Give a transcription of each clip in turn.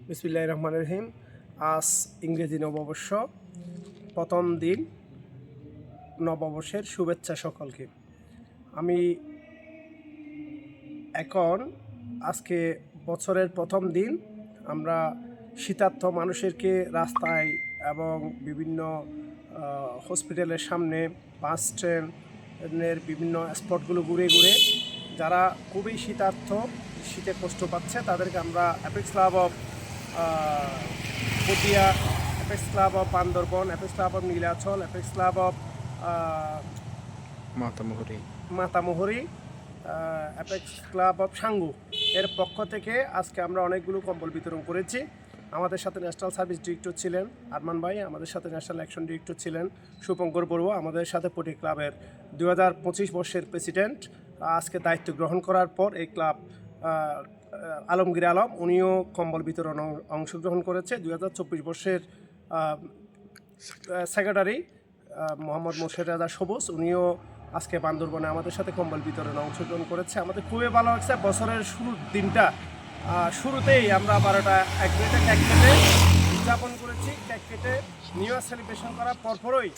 বিসমিল্লাহির রহমানির রহিম। আজ ইংরেজি নববর্ষ, প্রথম দিন। নববর্ষের শুভেচ্ছা সকলকে। আমি আজকে বছরের প্রথম দিন, আমরা শীতার্ত মানুষেরকে রাস্তায় এবং বিভিন্ন হসপিটালের সামনে, বাস ট্রেনের বিভিন্ন স্পটগুলো ঘুরে ঘুরে যারা খুবই শীতে কষ্ট পাচ্ছে তাদেরকে আমরা apex club of Patiya, apex club of Bandarban, apex club of Nilachal, apex club of Matamuhuri, apex club of Sangu এর পক্ষ থেকে আজকে আমরা অনেকগুলো কম্বল বিতরণ করেছি। আমাদের সাথে ন্যাশনাল সার্ভিস ডিরেক্টর ছিলেন আরমান ভাই, আমাদের সাথে ন্যাশনাল অ্যাকশন ডিরেক্টর ছিলেন শুভঙ্কর বড়ুয়া, আমাদের সাথে পটি ক্লাবের 2025 বর্ষের প্রেসিডেন্ট আজকে দায়িত্ব গ্রহণ করার পর এই ক্লাব আলমগীর আলম, উনিও কম্বল বিতরণ অংশগ্রহণ করেছে। 2024 বর্ষের সেক্রেটারি মোহাম্মদ মোর্শেদ রাজা সবুজ, উনিও আজকে বান্দরবনে আমাদের সাথে কম্বল বিতরণে অংশগ্রহণ করেছে। আমাদের খুবই ভালো লাগছে। বছরের শুরুর দিনটা শুরুতেই আমরা 12টা এক মিনিটে কেক কেটে উদযাপন করেছি। কেক কেটে নিউ ইয়ার সেলিব্রেশন করার পরপরই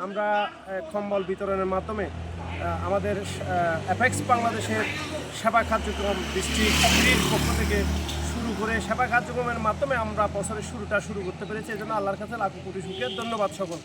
আমরা কম্বল বিতরণের মাধ্যমে আমাদের অ্যাপেক্স বাংলাদেশের সেবা কার্যক্রম ডিস্ট্রিক্টের পক্ষ থেকে শুরু করে সেবা কার্যক্রমের মাধ্যমে আমরা বছরের শুরুটা শুরু করতে পেরেছি। এই জন্য আল্লাহর কাছে লাখো কোটি শুকরিয়া, ধন্যবাদ সকল।